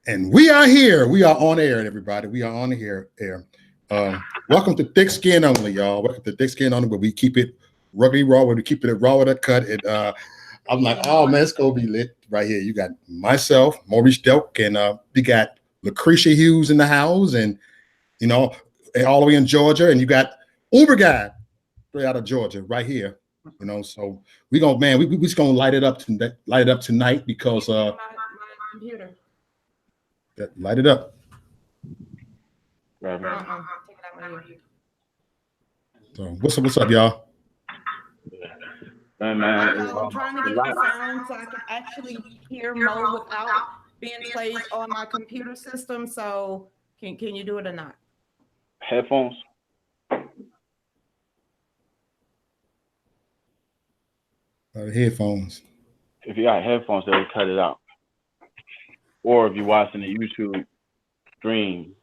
And we are here. We are on air, everybody. We are on the air. Welcome to Thick Skin Only, y'all. Welcome to Thick Skin Only, where we keep it ruggedly raw, where we keep it raw with a cut. And I'm like, oh man, it's gonna be lit right here. You got myself, Maurice Delk, and we got Lucretia Hughes in the house, and you know, and all the way in Georgia, and you got Uber guy straight out of Georgia, right here. So we gonna we just gonna light it up tonight because my computer. light it up. Take it out my ear. So what's up, y'all? Man, I'm trying to get the sound so I can actually hear Mo without being played on my computer system. So can you do it or not? headphones. Headphones. If you got headphones, they'll cut it out. Or if you're watching the YouTube stream,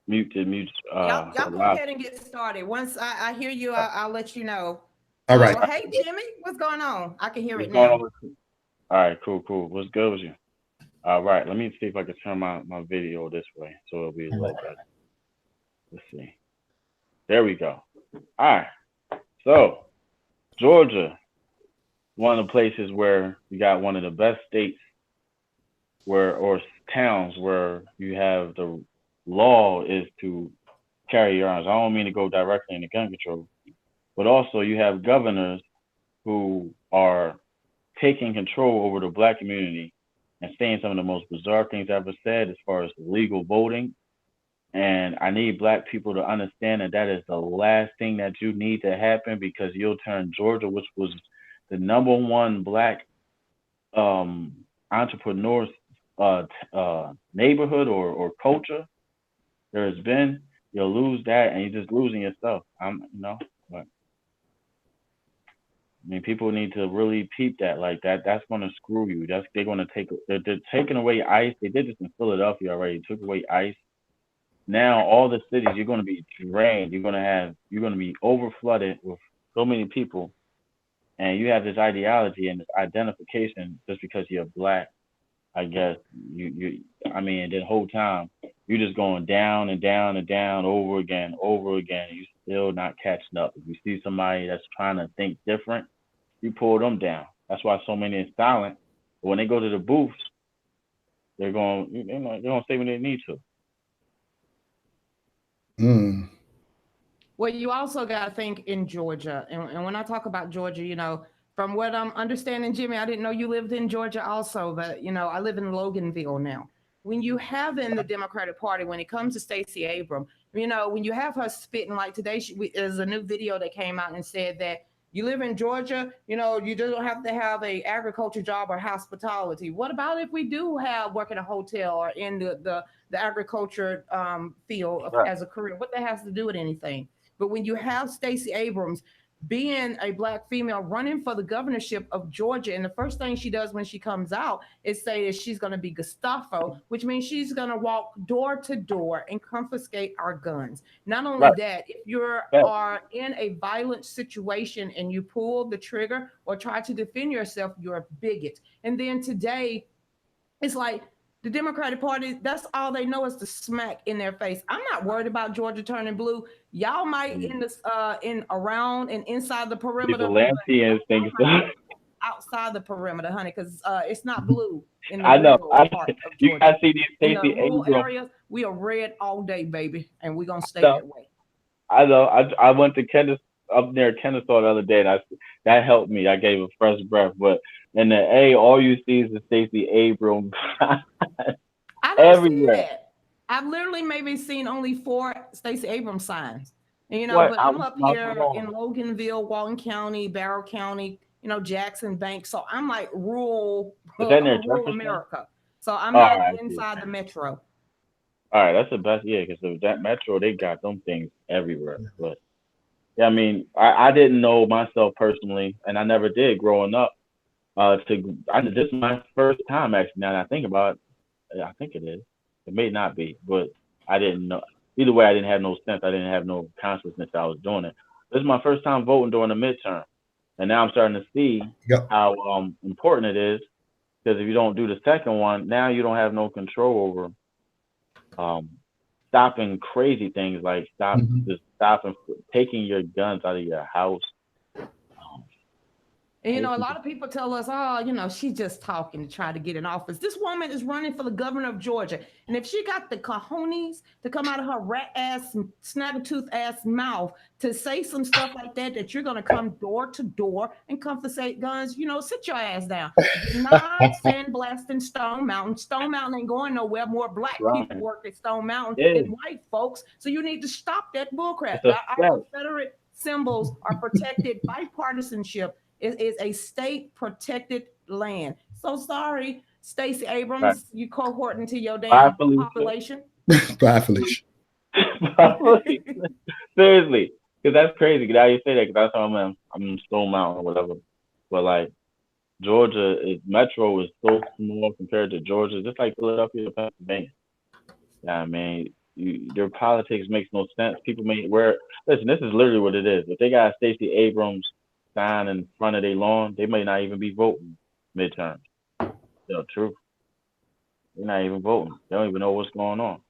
mute. Y'all go ahead and get started. Once I hear you, I'll let you know. All right. Hey Jimmy, what's going on? I can hear it now. All right, cool. What's good with you? All right, let me see if I can turn my video this way so it'll be a little better. Let's see. There we go. All right. So Georgia, one of the places where you got one of the best states or towns where you have the law is to carry your arms. I don't mean to go directly into gun control, but also you have governors who are taking control over the Black community and saying some of the most bizarre things I've ever said as far as legal voting. And I need Black people to understand that is the last thing that you need to happen, because you'll turn Georgia, which was the #1 Black entrepreneurs neighborhood or culture there has been, you'll lose that and you're just losing yourself. But I mean, people need to really peep that. Like that's going to screw you. They're going to they're taking away ICE. They did this in Philadelphia already. Took away ICE. Now all the cities, you're going to be drained. You're going to be over flooded with so many people, and you have this ideology and this identification just because you're Black. I guess I mean, the whole time you're just going down and down and down over again. You're still not catching up. If you see somebody that's trying to think different, you pull them down. That's why so many are silent. But when they go to the booths, they're going to say when they need to. Well, you also got to think in Georgia. And when I talk about Georgia, from what I'm understanding, Jimmy, I didn't know you lived in Georgia also, but, I live in Loganville now. When you have in the Democratic Party, when it comes to Stacey Abrams, when you have her spitting, like today, there's a new video that came out and said that you live in Georgia, you don't have to have a agriculture job or hospitality. What about if we do work at a hotel or in the agriculture field as a career? What that has to do with anything? But when you have Stacey Abrams being a Black female running for the governorship of Georgia, and the first thing she does when she comes out is say that she's going to be Gestapo, which means she's going to walk door to door and confiscate our guns. Not only that, if you are in a violent situation and you pull the trigger or try to defend yourself, you're a bigot. And then today, it's like, the Democratic Party, that's all they know is to smack in their face. I'm not worried about Georgia turning blue. Y'all might around and inside the perimeter. Outside the perimeter, honey, because it's not blue in the rural part of Georgia. You guys see these Stacey Abrams areas. We are red all day, baby, and we're gonna stay that way. I know. I went to up near Kennesaw the other day, and that helped me. I gave a fresh breath, but in the A, all you see is the Stacey Abrams. I don't see that. I've literally maybe seen only 4 Stacey Abrams signs. And, but I'm up here in Loganville, Walton County, Barrow County, Jackson Bank. So I'm like rural America. So I'm not inside the metro. All right, that's the best. Yeah, because that metro, they got them things everywhere. But yeah, I mean, I didn't know myself personally, and I never did growing up. This is my first time actually. Now that I think about it, I think it is. It may not be, but I didn't know. Either way, I didn't have no sense. I didn't have no consciousness that I was doing it. This is my first time voting during the midterm, and now I'm starting to see how important it is Because if you don't do the second one, now you don't have no control over stopping crazy things like stopping taking your guns out of your house. And a lot of people tell us, oh, she's just talking to try to get in office. This woman is running for the governor of Georgia. And if she got the cojones to come out of her rat ass, snaggletooth ass mouth to say some stuff like that you're going to come door to door and confiscate guns, sit your ass down. Do not send blasting Stone Mountain. Stone Mountain ain't going nowhere. More black people work at Stone Mountain than white folks. So you need to stop that bullcrap. Our Confederate symbols are protected bipartisanship. It is a state protected land. So sorry, Stacey Abrams, you cohort into your damn population. Bye, Felicia. Seriously, because that's crazy. Now you say that because that's how I'm in Stone Mountain or whatever. But like Georgia metro is so small compared to Georgia, just like Philadelphia, Pennsylvania. Yeah, I mean, their politics makes no sense. People listen. This is literally what it is. If they got Stacey Abrams sign in front of their lawn, they may not even be voting midterms. True. They're not even voting. They don't even know what's going on.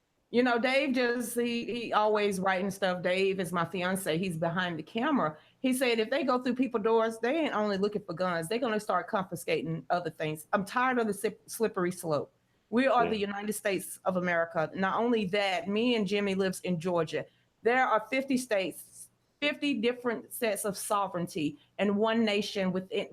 Dave he always writing stuff. Dave is my fiance. He's behind the camera. He said if they go through people's doors, they ain't only looking for guns. They're going to start confiscating other things. I'm tired of the slippery slope. We are the United States of America. Not only that, me and Jimmy lives in Georgia. There are 50 states, 50 different sets of sovereignty, and one nation within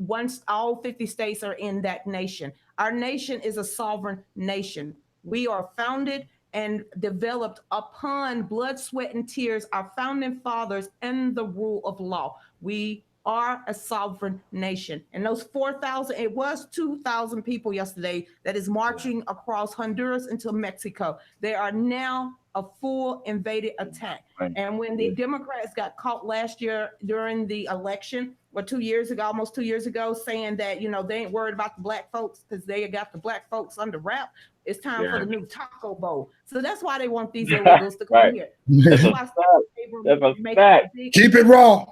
all 50 states are in that nation. Our nation is a sovereign nation. We are founded and developed upon blood, sweat, and tears, our founding fathers, and the rule of law. We are a sovereign nation. And those 4,000, it was 2,000 people yesterday that is marching across Honduras into Mexico. They are now a full invaded attack. And when the Democrats got caught last year during the election, or 2 years ago, almost 2 years ago, saying that, they ain't worried about the black folks because they got the black folks under wrap, it's time for the new taco bowl. So that's why they want these illegals to come here. That's why Keep it raw.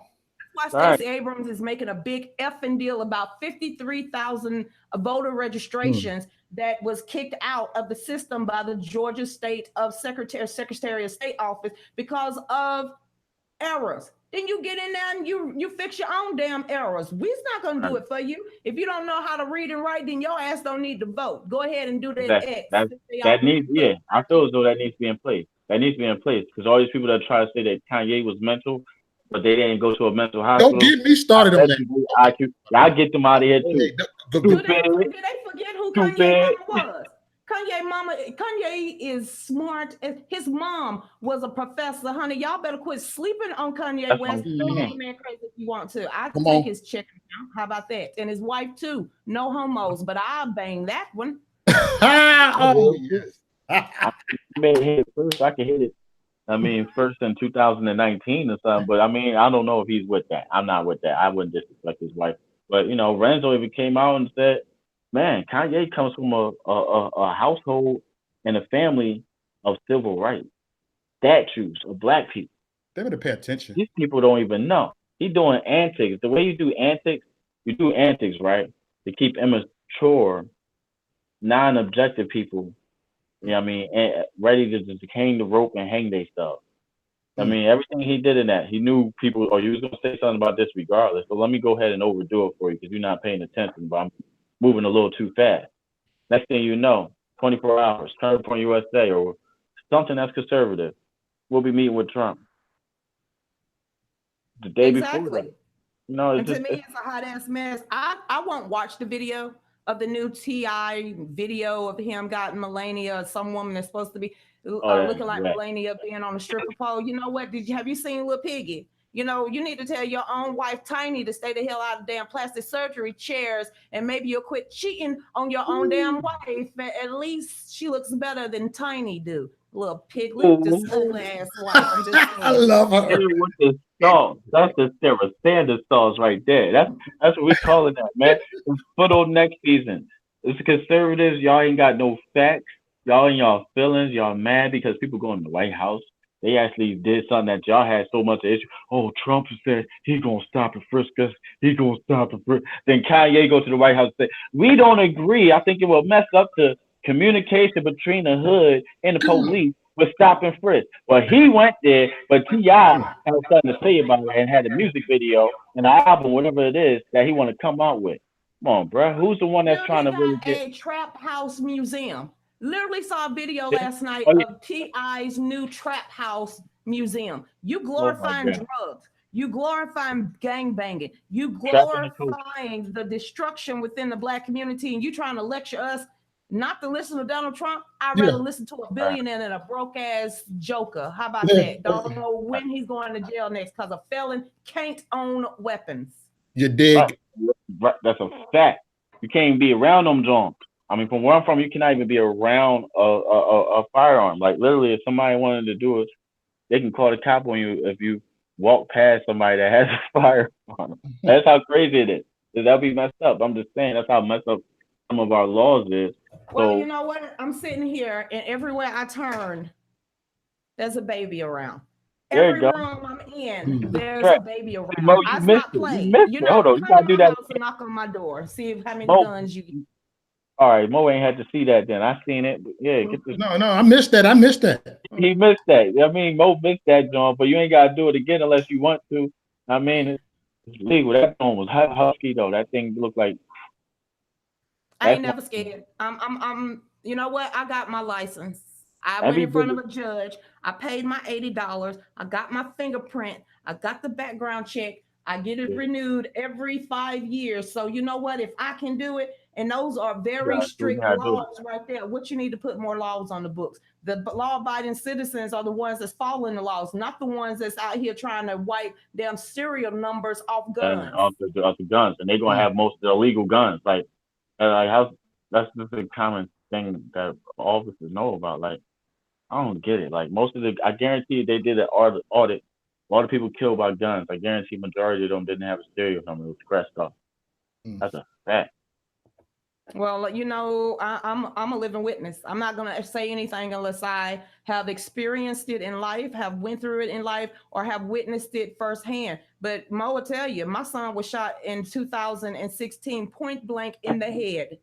That's why Stacey Abrams is making a big effing deal about 53,000 voter registrations that was kicked out of the system by the Georgia State of Secretary of State office because of errors. Then you get in there and you fix your own damn errors. We're not going to do it for you. If you don't know how to read and write, then your ass don't need to vote. Go ahead and do that. I feel as though that needs to be in place. That needs to be in place because all these people that try to say that Kanye was mental, but they didn't go to a mental hospital. Don't get me started on that. I get them out of here too. Did they forget who Kanye was? Kanye is smart. His mom was a professor, honey. Y'all better quit sleeping on Kanye West. Man crazy if you want to. I take his check now. How about that? And his wife too. No homos, but I'll bang that one. Oh yes. I may hit it first. I can hit it. I mean, first in 2019 or something. But I mean, I don't know if he's with that. I'm not with that. I wouldn't disrespect his wife. But Renzo even came out and said, man, Kanye comes from a household and a family of civil rights, statues of black people. They better pay attention. These people don't even know. He's doing antics. The way you do antics, right? To keep immature, non-objective people, ready to just hang the rope and hang themselves. I mean, everything he did in that, he knew people, or you was going to say something about this regardless. So let me go ahead and overdo it for you because you're not paying attention, but I'm moving a little too fast. Next thing you know, 24 hours, Turn Point USA or something that's conservative, we'll be meeting with Trump. The day before that. And to me, it's a hot ass mess. I won't watch the video of the new T.I. video of him got Melania, some woman that's supposed to be looking like Melania being on a stripper pole. You know what? Have you seen Lil Piggy? You need to tell your own wife, Tiny, to stay the hell out of damn plastic surgery chairs, and maybe you'll quit cheating on your own damn wife. At least she looks better than Tiny do. Little piglet, just ugly ass wife. I love her. With the sauce. That's the Sarah Sanders sauce right there. That's what we call it, that, man. It's football next season. It's conservatives. Y'all ain't got no facts. Y'all in y'all feelings. Y'all mad because people go in the White House. they actually did something that y'all had so much issue. Oh, Trump said he's gonna stop and frisk us. He's gonna stop and frisk. Then Kanye go to the White House and say, we don't agree. I think it will mess up the communication between the hood and the police with stop and frisk. Well, he went there, but T.I. had something to say about it and had a music video and an album, whatever it is, that he want to come out with. Come on, bro. Who's the one that's Now trying he to really got get? a trap house museum. Literally saw a video last night Oh, yeah. of T.I.'s new trap house museum. You Oh my glorifying God. drugs. You glorifying gang banging. You Trapping the culture. glorifying the destruction within the black community, and you trying to lecture us not to listen to Donald Trump. I'd rather listen to a billionaire than a broke ass joker. How about that? Don't know when he's going to jail next because a felon can't own weapons. You dig? Right. That's a fact. You can't even be around them Johns. I mean, from where I'm from, you cannot even be around a firearm. Like literally, if somebody wanted to do it, they can call the cop on you if you walk past somebody that has a firearm. That's how crazy it is. That'll be messed up. I'm just saying that's how messed up some of our laws is. Well, So you know what? I'm sitting here, and everywhere I turn, there's a baby around. there Every you go. room I'm in, there's Right. a baby Mo, around. you I missed stop it. You playing. missed You it. know, Hold on. You come gotta to do my that. house and knock on my door. See how many Mo, guns you get. all right, Mo ain't had to see that then. I seen it. But yeah, get this. No, I missed that. I missed that. He missed that. I mean, Mo missed that, John, but you ain't gotta do it again unless you want to. I mean, it's legal. That one was husky though. That thing looked like I that's ain't one. never scared. You know what? I got my license. I went Every in front bit. of a judge. I paid my $80. I got my fingerprint. I got the background check. I get it renewed every 5 years. So you know what? If I can do it, and those are very You strict gotta do it. laws right there. What you need to put more laws on the books. The law-abiding citizens are the ones that's following the laws, not the ones that's out here trying to wipe damn serial numbers off And guns. off the guns, and they're gonna have most of the illegal guns. Like how that's just a common thing that officers know about. Like I don't get it. Like most of the, I guarantee they did an audit. A lot of people killed by guns. I guarantee majority of them didn't have a serial number. It was scratched off. That's a fact. Well, you know, I'm a living witness. I'm not gonna say anything unless I have experienced it in life, have went through it in life, or have witnessed it firsthand. But Mo will tell you, my son was shot in 2016, point blank in the head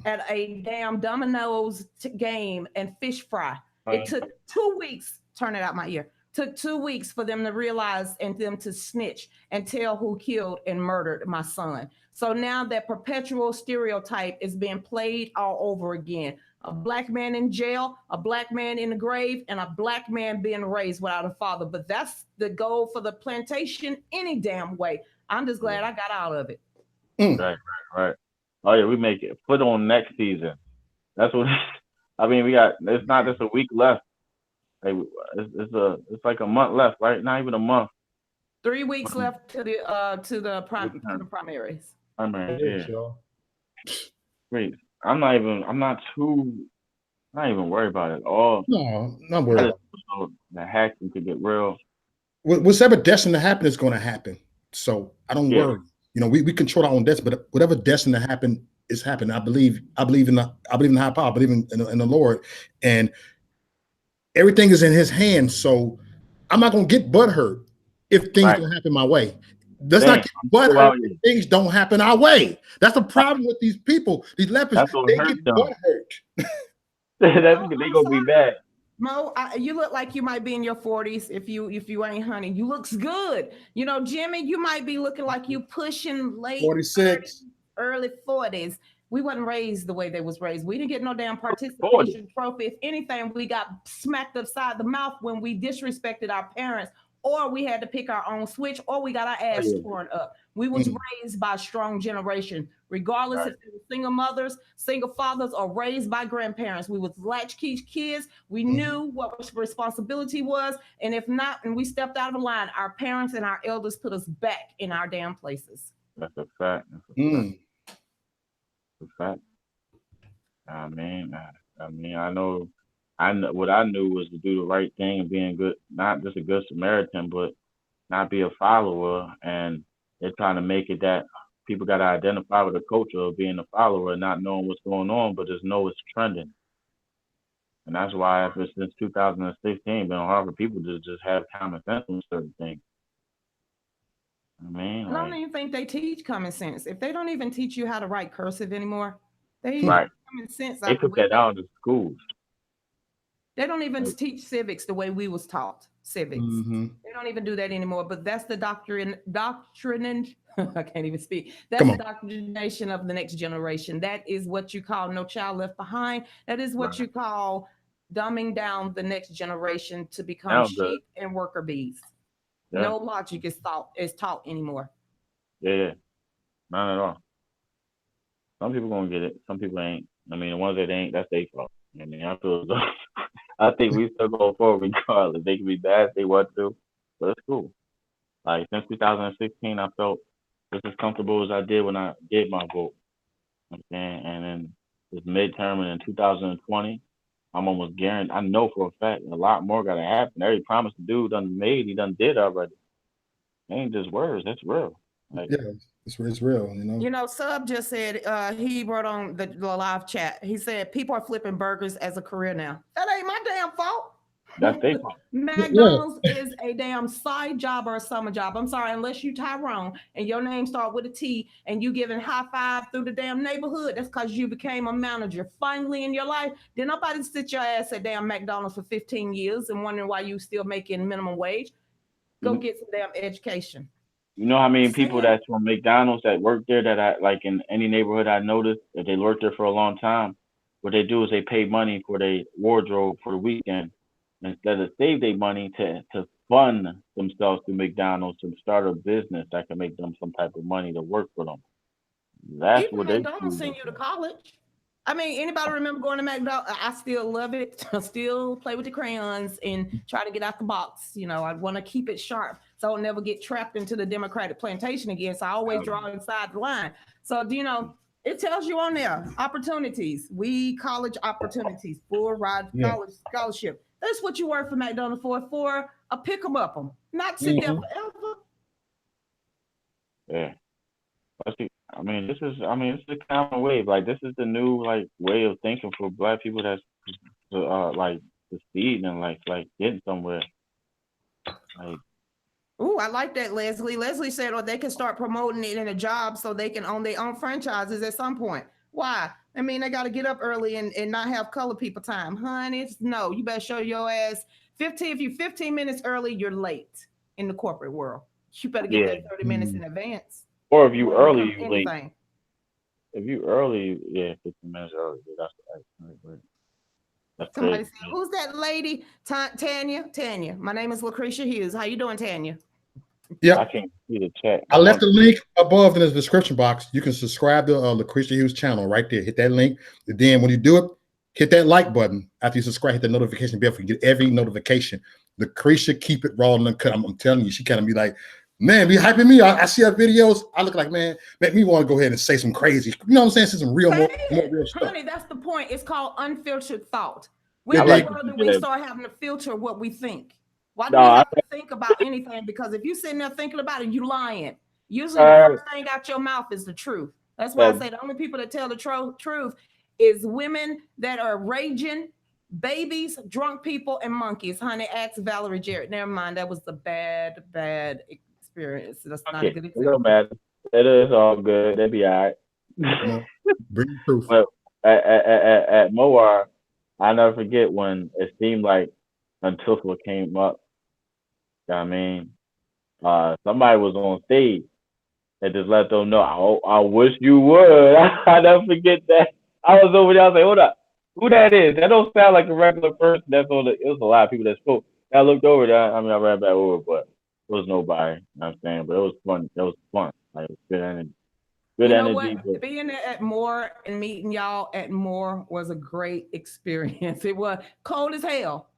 at a damn Domino's game and fish fry. It took 2 weeks. Turn it out my ear. Took 2 weeks for them to realize and them to snitch and tell who killed and murdered my son. So now that perpetual stereotype is being played all over again. A black man in jail, a black man in the grave, and a black man being raised without a father. But that's the goal for the plantation any damn way. I'm just glad I got out of it. Right. Oh yeah, we make it. Put on next season. That's what. I mean, we got. It's not just a week left. Like, it's like a month left, right? Not even a month. 3 weeks left to the primaries. I mean, yeah. Wait, I'm not even worried about it at all. No, not worried. The hacking could get real. Whatever destined to happen is going to happen. So I don't worry. You know, we control our own destiny, but whatever destined to happen is happening. I believe in the high power. I believe in the Lord, and everything is in His hands. So I'm not going to get butthurt if things don't happen my way. Let's not get butthurt if things don't happen our way. That's the problem with these people. These lepers, they get butthurt. They gonna be bad. Mo, you look like you might be in your 40s if you ain't honey. You looks good. You know, Jimmy, you might be looking like you pushing late 46, 30s, early 40s. We wasn't raised the way they was raised. We didn't get no damn participation trophy. If anything, we got smacked upside the mouth when we disrespected our parents, or we had to pick our own switch, or we got our ass torn up. We was raised by a strong generation, regardless if they were single mothers, single fathers, or raised by grandparents. We was latchkey kids. We knew what responsibility was, and if not, and we stepped out of line, our parents and our elders put us back in our damn places. That's a fact. That's a fact. I mean, I know what I knew was to do the right thing and being good, not just a good Samaritan, but not be a follower. And they're trying to make it that people got to identify with the culture of being a follower and not knowing what's going on, but just know it's trending. And that's why ever since 2016, been hard for people to just have common sense on certain things. I mean, I don't like, even think they teach common sense. If they don't even teach you how to write cursive anymore, they right? common sense They out the took that window. out in schools. They don't even Like, teach civics the way we was taught civics. Mm-hmm. They don't even do that anymore. But that's the doctrine. I can't even speak. That's Come the on. doctrination of the next generation. That is what you call No Child Left Behind. That is what right. you call dumbing down the next generation to become Sound good. sheep and worker bees. Yeah. No logic is taught anymore. Yeah. Yeah. Not at all. Some people gonna get it. Some people ain't. I mean, the ones that ain't, that's their fault. I mean, I feel as though I think we still go forward regardless. They can be bad if they want to, but it's cool. Like since 2016, I felt just as comfortable as I did when I did my vote. You know what I'm saying, and then this midterm and in 2020, I'm almost guaranteed. I know for a fact a lot more gotta happen. Every promise the dude done made, he done did already. It ain't just words. That's real. Like, Yeah, it's real, you know. You know, Sub just said he wrote on the live chat. He said people are flipping burgers as a career now. That ain't my damn fault. that's their fault. Yeah. McDonald's is a damn side job or a summer job. I'm sorry, unless you Tyrone and your name start with a T and you giving high five through the damn neighborhood. That's because you became a manager finally in your life. Then nobody sit your ass at damn McDonald's for 15 years and wondering why you still making minimum wage. Go You, get some damn education. you know how many Just people saying. that's from McDonald's that work there that I like in any neighborhood I noticed that they worked there for a long time. What they do is they pay money for their wardrobe for the weekend instead of save their money to fund themselves to McDonald's to start a business that can make them some type of money to work for them. That's Even what they McDonald's do. send you to college. I mean, anybody remember going to McDonald's? I still love it. I still play with the crayons and try to get out the box. You know, I want to keep it sharp so I'll never get trapped into the Democratic plantation again. So I always draw inside the line. So, you know, it tells you on there opportunities. We college opportunities, full ride Yeah. college scholarship. That's what you work for McDonald's for a pick 'em up 'em, not sit there Mhm. forever. Yeah. I mean, this is a common wave. Like, this is the new like way of thinking for black people. That's like succeeding and like getting somewhere. Like, Ooh, I like that, Leslie. Leslie said, or they can start promoting it in a job so they can own their own franchises at some point. Why? I mean, they got to get up early and not have color people time. Honey, no, you better show your ass 15. If you're 15 minutes early, you're late in the corporate world. You better get yeah. there 30 minutes Mm. in advance. Or if You you want to early, become you late. anything. If you early, yeah, 15 minutes early. Yeah, that's Somebody crazy. said, who's that lady? Tanya. Tanya. My name is Lucretia Hughes. How you doing, Tanya? I Yep. can't see the chat. I left the link above in the description box. You can subscribe to Lucretia Hughes channel right there. Hit that link. And then when you do it, hit that like button. After you subscribe, hit the notification bell for you get every notification. Lucretia, keep it raw and uncut. I'm telling you, she kind of be like, man, be hyping me. I see her videos. I look like, man, make me want to go ahead and say some crazy. You know what I'm saying? Say some real, more real stuff. Honey, that's the point. It's called unfiltered thought. Yeah, When like the what world you do we did. start having to filter what we think? Why do No, we I have to think about anything? Because if you're sitting there thinking about it, you lying. Usually the heard first thing out your mouth is the truth. That's why I that. say the only people that tell the truth is women that are raging, babies, drunk people, and monkeys. Honey, ask Valerie Jarrett. Never mind. That was the bad experience. That's not a Okay, good it don't example. matter. It is all good. It'll be all right. No, bring the truth. But at Moar, I never forget when it seemed like until what came up. I mean, somebody was on stage and just let them know. I wish you would. I never forget that. I was over there. I was like, hold up, who that is? That don't sound like a regular person. That's on the. It was a lot of people that spoke. I looked over there. I mean, I ran back over, but it was nobody. You know what I'm saying, but it was fun. It was fun. Like, it was good energy. Good You know energy. what? Being at Moore and meeting y'all at Moore was a great experience. It was cold as hell.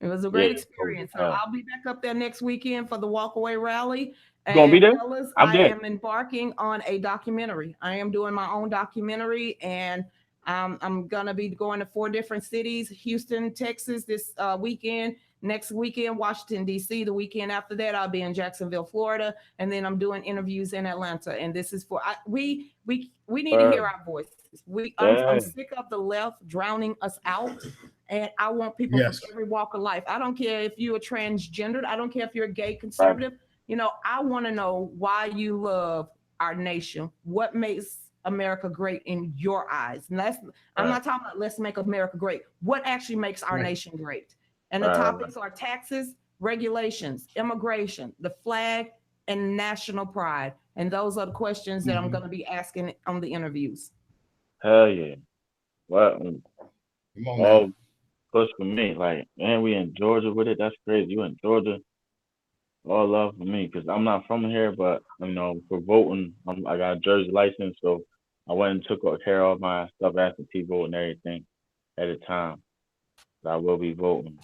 It was a Yeah, great it's cold as experience. So hell. I'll be back up there next weekend for the Walkaway Rally. You gonna be And there? fellas, I'm I there. am embarking on a documentary. I am doing my own documentary, and I'm gonna be going to 4 different cities: Houston, Texas this weekend. Next weekend, Washington D.C. The weekend after that, I'll be in Jacksonville, Florida, and then I'm doing interviews in Atlanta. And this is for we need to hear our voices. I'm Yeah. sick of the left drowning us out. And I want people Yes. from every walk of life. I don't care if you're transgendered. I don't care if you're a gay conservative. You know, I want to know why you love our nation. What makes America great in your eyes? And I'm not talking about let's make America great. What actually makes our nation great? And the topics are taxes, regulations, immigration, the flag, and national pride. And those are the questions that I'm going to be asking on the interviews. Hell yeah. Well, Come on all now. push for me. Like, man, we in Georgia with it. That's crazy. You in Georgia. All love for me because I'm not from here, but you know, for voting, I got a Jersey license, so I went and took care of all my stuff, absentee vote and everything at a time. So I will be voting.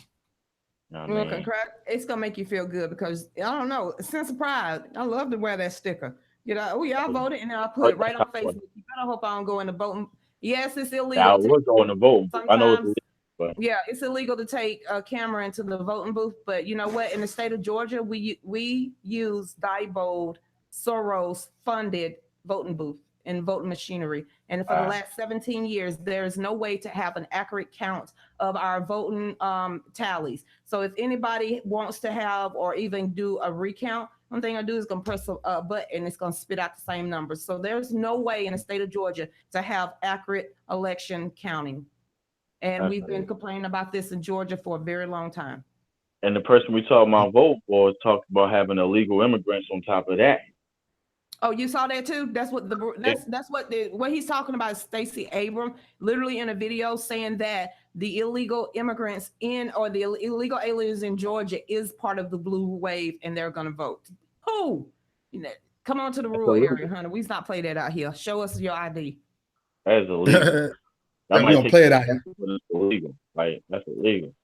You know what Well, I mean? it's gonna make you feel good because I don't know, a sense of pride. I love to wear that sticker. You know, oh yeah, I voted, and then I put it right on Facebook. You better hope I don't go into voting. Yes, it's Yeah, I illegal to was going to vote. I know it's sometimes. illegal, but Yeah, it's illegal to take a camera into the voting booth, but you know what? In the state of Georgia, we use Diebold Soros funded voting booth and voting machinery. And for the last 17 years, there is no way to have an accurate count of our voting tallies. So if anybody wants to have or even do a recount, one thing I do is gonna press a button and it's gonna spit out the same numbers. So there's no way in the state of Georgia to have accurate election counting. And that's we've been complaining about this in Georgia for a very long time. and the person we talking about vote for talked about having illegal immigrants on top of that. Oh, you saw that too? That's what what he's talking about is Stacey Abrams, literally in a video saying that the illegal immigrants in or the illegal aliens in Georgia is part of the blue wave and they're gonna vote. Who? You know, come on to the rural area, honey. We's not play that out here. Show us your ID. That is illegal. That We might don't take play it out here. but it's illegal. Like that's illegal.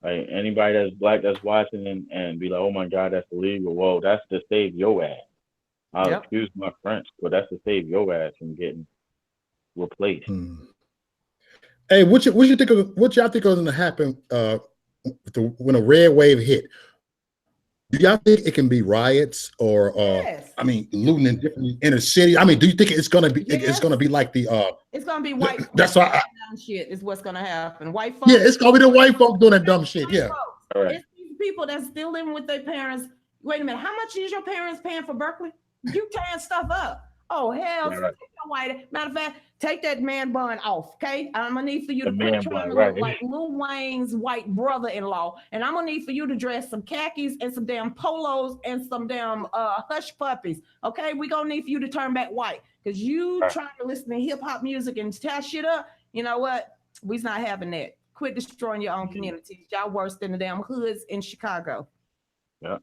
Like anybody that's black that's watching and be like, oh my God, that's illegal. Well, that's to save your ass. I'll excuse my French, but that's to save your ass from getting replaced. Hey, what y'all think is going to happen when a red wave hit? Do y'all think it can be riots or I mean looting in different inner city? I mean, do you think it's gonna be it's gonna be like the it's gonna be white that's why shit is what's gonna happen. White folks. Yeah, it's gonna be the white folk doing that dumb shit. Yeah. It's these people that's still living with their parents. Wait a minute, how much is your parents paying for Berkeley? You tearing stuff up. Oh hell, white. Matter of fact, take that man bun off, okay? I'm gonna need for you to quit trying to look like Lil Wayne's white brother-in-law, and I'm gonna need for you to dress some khakis and some damn polos and some damn hush puppies, okay? We gonna need for you to turn back white because you trying to listen to hip hop music and tear shit up. You know what? We's not having that. Quit destroying your own communities. Y'all worse than the damn hoods in Chicago. Yeah.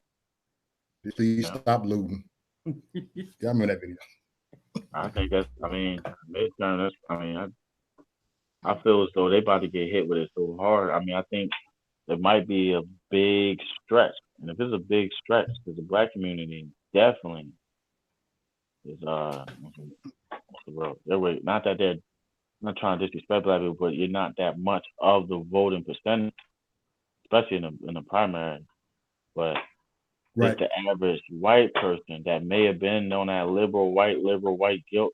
Please stop looting. Yeah, I remember that video. I think that's. I mean, midterm. I feel as though they about to get hit with it so hard. I mean, I think it might be a big stretch, and if it's a big stretch, because the black community definitely is not that they're not trying to disrespect black people, but you're not that much of the voting percentage, especially in the primary. But right. It's the average white person that may have been on that liberal white guilt.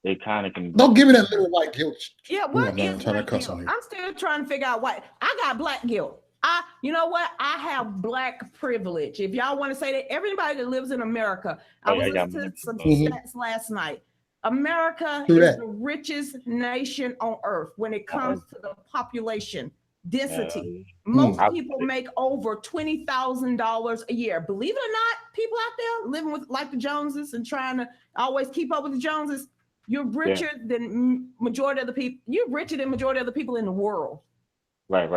They kind of can. Don't give me that little white guilt. Yeah, what is white guilt? I'm still trying to figure out why. I got black guilt. You know what? I have black privilege. If y'all want to say that, everybody that lives in America, I was listening to some stats last night. America is the richest nation on earth when it comes to the population density. Most people make over $20,000 a year. Believe it or not, people out there living with like the Joneses and trying to always keep up with the Joneses, you're richer than majority of the people. You're richer than majority of the people in the world. Right.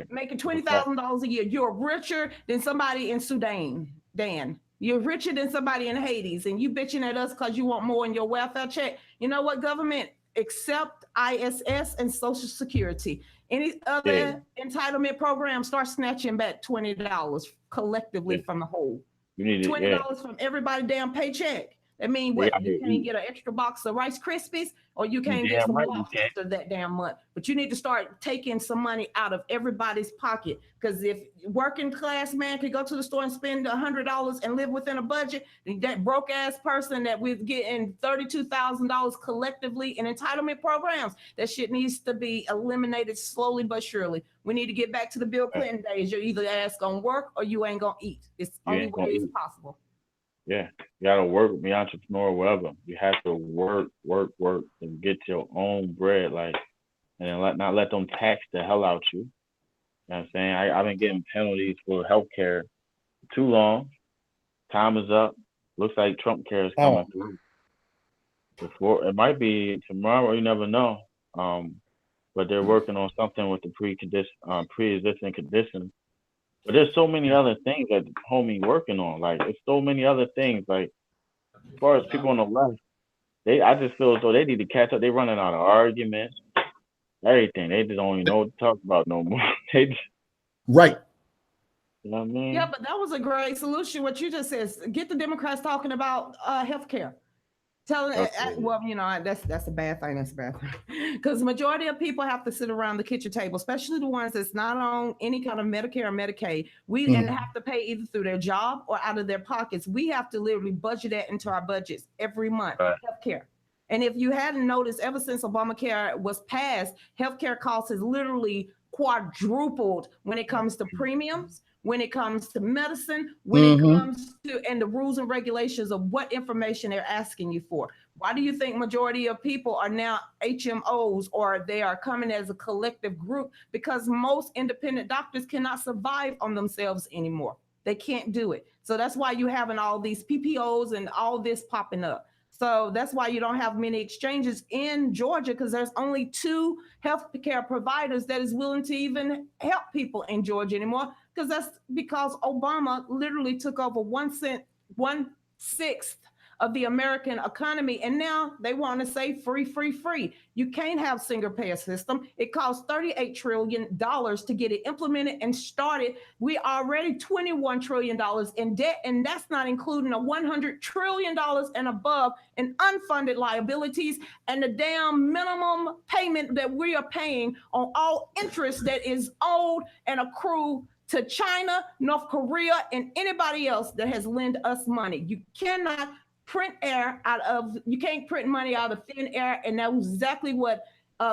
Making $20,000 a year. You're richer than somebody in Sudan, Dan. You're richer than somebody in Hades, and you bitching at us because you want more in your welfare check. You know what, government? Accept ISS and Social Security. Any other entitlement program, start snatching back $20 collectively from the whole. You need $20 from everybody damn paycheck. That means what? You can't get an extra box of Rice Krispies, or you can't get some lobster that damn month. But you need to start taking some money out of everybody's pocket. Because if working class man could go to the store and spend $100 and live within a budget, that broke ass person that we're getting $32,000 collectively in entitlement programs, that shit needs to be eliminated slowly but surely. We need to get back to the Bill Clinton days. You're either ass gonna work or you ain't gonna eat. It's the only way it's possible. Yeah, you gotta work, be entrepreneur, whatever. You have to work, and get your own bread, like, and not let them tax the hell out you. You know what I'm saying? I've been getting penalties for healthcare too long. Time is up. Looks like Trump care is coming through. Before it might be tomorrow, you never know. But they're working on something with the pre-existing conditions. But there's so many other things that the homie working on. Like, there's so many other things. Like, as far as people on the left, I just feel as though they need to catch up. They're running out of arguments, everything. They just don't even know what to talk about no more. Right. You know what I mean? Yeah, but that was a great solution. What you just said, get the Democrats talking about healthcare. Well, you know, that's a bad thing. That's a bad thing. Because the majority of people have to sit around the kitchen table, especially the ones that's not on any kind of Medicare or Medicaid. We and have to pay either through their job or out of their pockets. We have to literally budget that into our budgets every month. Healthcare. And if you hadn't noticed, ever since Obamacare was passed, healthcare costs has literally quadrupled when it comes to premiums, when it comes to medicine, when it comes to, and the rules and regulations of what information they're asking you for. Why do you think majority of people are now HMOs, or they are coming as a collective group? Because most independent doctors cannot survive on themselves anymore. They can't do it. So that's why you're having all these PPOs and all this popping up. So that's why you don't have many exchanges in Georgia, because there's only 2 healthcare providers that is willing to even help people in Georgia anymore. Because that's because Obama literally took over 1/6 of the American economy. And now they want to say free. You can't have single payer system. It costs $38 trillion to get it implemented and started. We are already $21 trillion in debt, and that's not including a $100 trillion and above in unfunded liabilities and the damn minimum payment that we are paying on all interest that is owed and accrued to China, North Korea, and anybody else that has lent us money. You cannot you can't print money out of thin air, and that was exactly what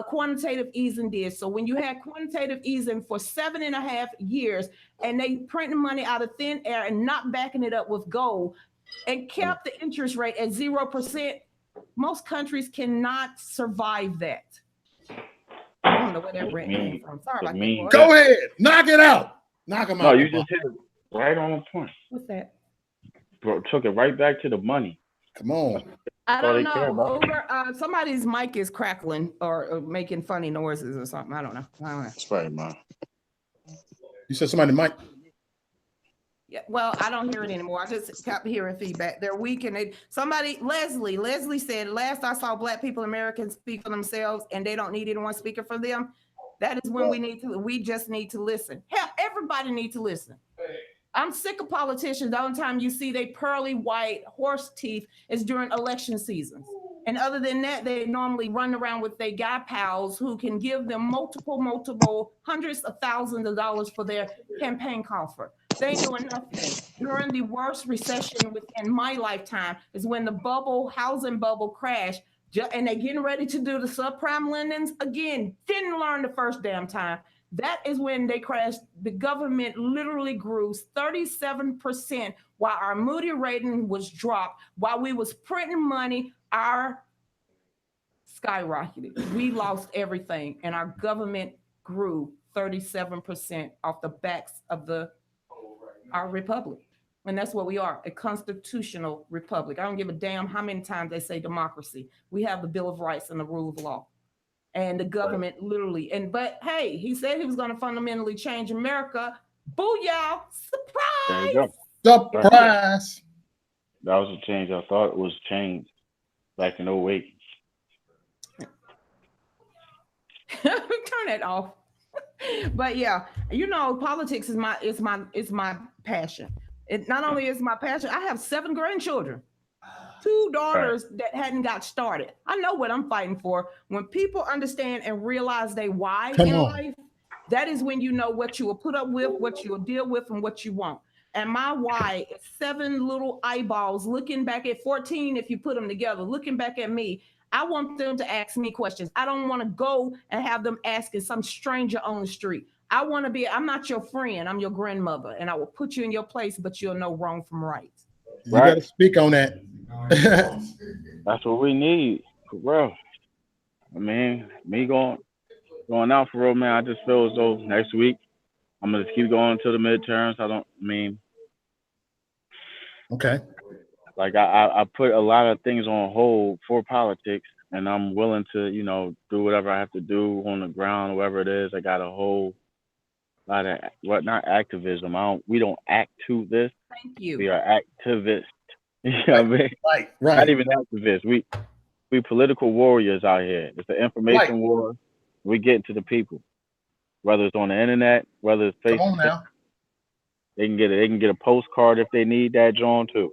quantitative easing did. So when you had quantitative easing for 7.5 years, and they printed money out of thin air and not backing it up with gold, and kept the interest rate at 0%, most countries cannot survive that. I don't know where that rent came from. Sorry about that. Go ahead, knock it out. Knock them out. No, you just hit it right on the point. What's that? Bro, took it right back to the money. Come on. I don't know. Somebody's mic is crackling or making funny noises or something. I don't know. That's probably mine. You said somebody mic? Yeah. Well, I don't hear it anymore. I just kept hearing feedback. They're weak, and Leslie said, last I saw Black people, Americans speak for themselves, and they don't need anyone speaking for them. That is when we just need to listen. Hell, everybody needs to listen. I'm sick of politicians. The only time you see they pearly white horse teeth is during election seasons. And other than that, they normally run around with their guy pals who can give them multiple hundreds of thousands of dollars for their campaign coffer. They ain't doing nothing. During the worst recession within my lifetime is when the housing bubble crashed, and they're getting ready to do the subprime lendings again. Didn't learn the first damn time. That is when they crashed. The government literally grew 37% while our Moody rating was dropped. While we was printing money, our skyrocketed. We lost everything, and our government grew 37% off the backs of our republic. And that's what we are, a constitutional republic. I don't give a damn how many times they say democracy. We have the Bill of Rights and the rule of law. And the government literally, but hey, he said he was going to fundamentally change America. Booyah! Surprise! There you go. Surprise! That was a change. I thought it was changed back in 08. Turn it off. But yeah, you know, politics is my passion. It not only is my passion, I have 7 grandchildren. 2 daughters that hadn't got started. I know what I'm fighting for. When people understand and realize they why in life, that is when you know what you will put up with, what you will deal with, and what you won't. And my why is 7 little eyeballs looking back at 14 if you put them together, looking back at me. I want them to ask me questions. I don't want to go and have them asking some stranger on the street. I want to be, I'm not your friend, I'm your grandmother, and I will put you in your place, but you'll know wrong from right. You got to speak on that. That's what we need, for real. I mean, me going out for real, man. I just feel as though next week I'm gonna keep going to the midterms. Okay. Like I put a lot of things on hold for politics, and I'm willing to, do whatever I have to do on the ground, whatever it is. I got a whole lot of not activism. We don't act to this. Thank you. We are activists. You know what I mean? Right. Not even activists. We political warriors out here. It's an information war. We get to the people, whether it's on the internet, whether it's Facebook. Come on now. They can get a postcard if they need that, John, too.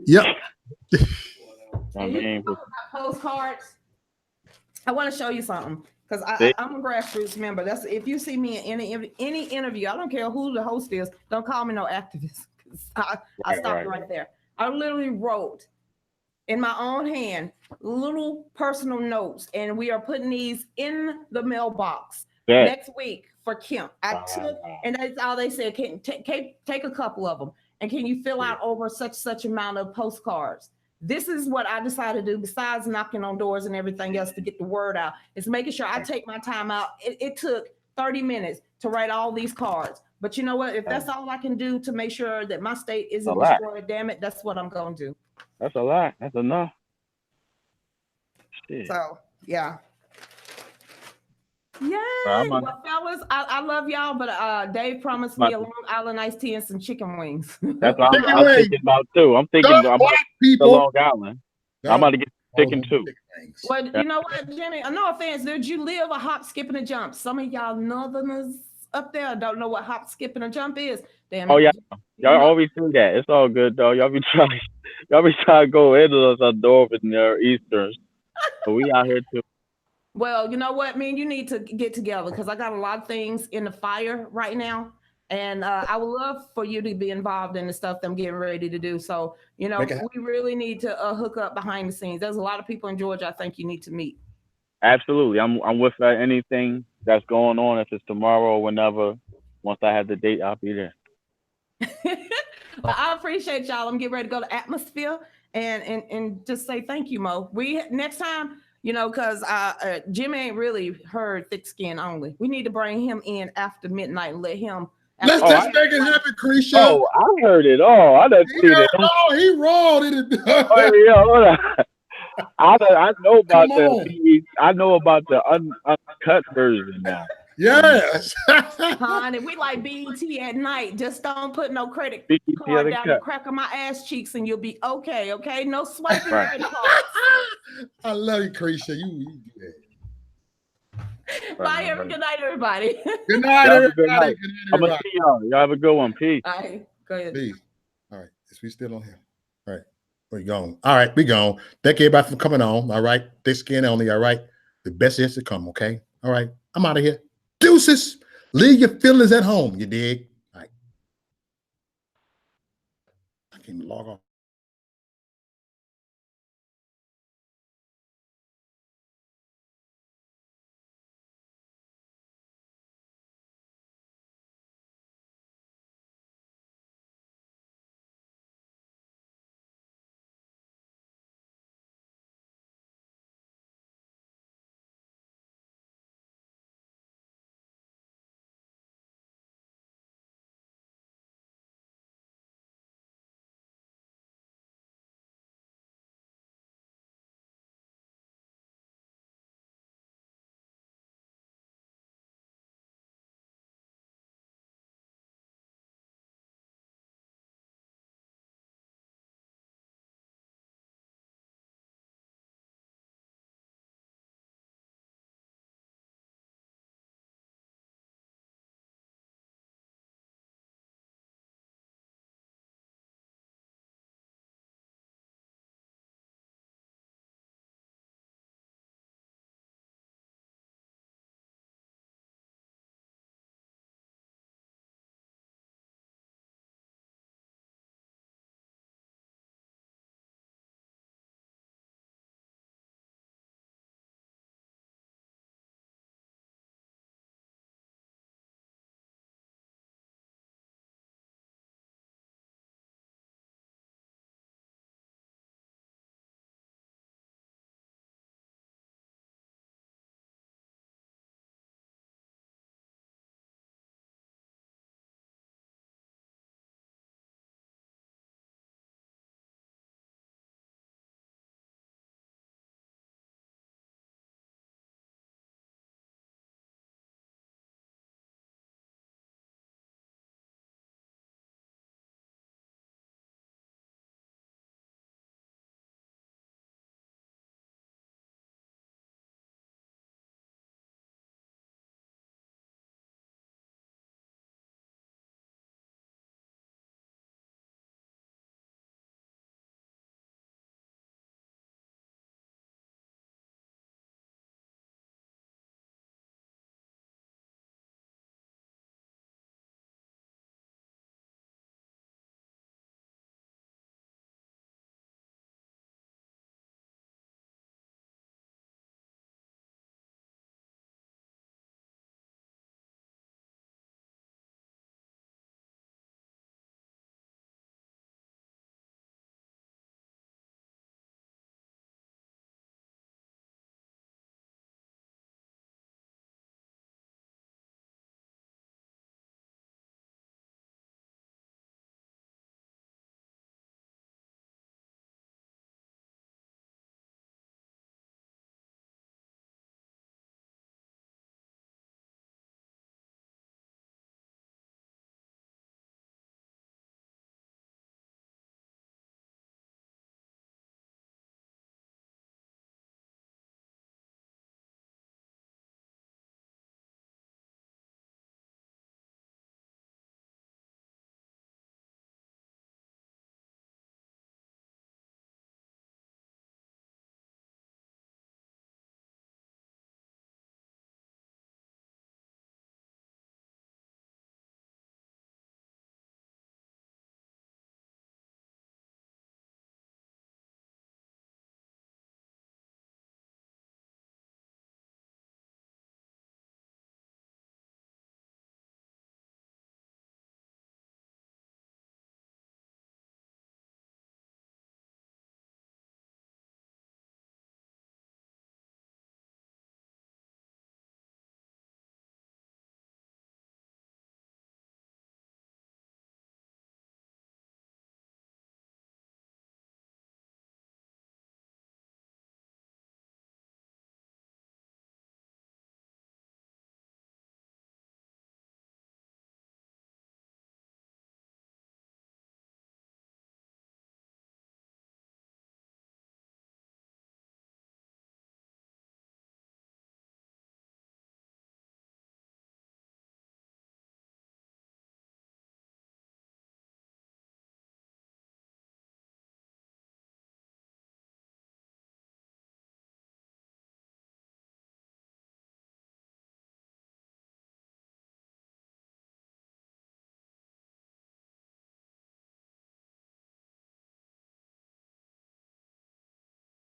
Yep. I mean, postcards. I want to show you something because I'm a grassroots member. That's if you see me in any interview, I don't care who the host is. Don't call me no activist. I stopped right there. I literally wrote in my own hand little personal notes, and we are putting these in the mailbox next week for Kemp. I took, and that's all they said. Take a couple of them, and can you fill out over such amount of postcards? This is what I decided to do. Besides knocking on doors and everything else to get the word out, is making sure I take my time out. It took 30 minutes to write all these cards. But you know what? If that's all I can do to make sure that my state isn't destroyed, damn it, that's what I'm going to do. That's a lot. That's enough. Shit. So, yeah. Yay! Well, fellas, I love y'all, but Dave promised me a Long Island iced tea and some chicken wings. That's what I'm thinking about, too. I'm thinking about the Long Island. I'm about to get chicken, too. Well, you know what, Jimmy? No offense. Did you live a hop, skip, and a jump? Some of y'all northerners up there don't know what hop, skip, and a jump is. Damn. Oh yeah, y'all always do that. It's all good though. Y'all be trying to go into us north and easterns, but we out here too. Well, you know what, man? You need to get together because I got a lot of things in the fire right now, and I would love for you to be involved in the stuff that I'm getting ready to do. So, we really need to hook up behind the scenes. There's a lot of people in Georgia I think you need to meet. Absolutely, I'm with anything that's going on. If it's tomorrow or whenever, once I have the date, I'll be there. Well, I appreciate y'all. I'm getting ready to go to Atmosphere and just say thank you, Mo. We next time, because Jimmy ain't really heard Thick Skin Only. We need to bring him in after midnight and let him. Let's just make it happen, Lucretia. Oh, I heard it all. I done seen it. Oh, he rolled it. Hold on. I know about I know about the uncut version now. Yes. Honey, we like BET at night. Just don't put no credit card down the crack of my ass cheeks and you'll be okay. Okay? No swiping credit cards. I love you, Lucretia. You Bye, good night, everybody. Good night, everybody. I'm going to see y'all. Y'all have a good one. Peace. All right, go ahead. Peace. All right. Is we still on here? All right. We're gone. All right, we gone. Thank you everybody for coming on. All right. Thick Skin Only. All right. The best is to come. Okay. All right. I'm out of here. Deuces. Leave your feelings at home. You dig? All right. I can't log off.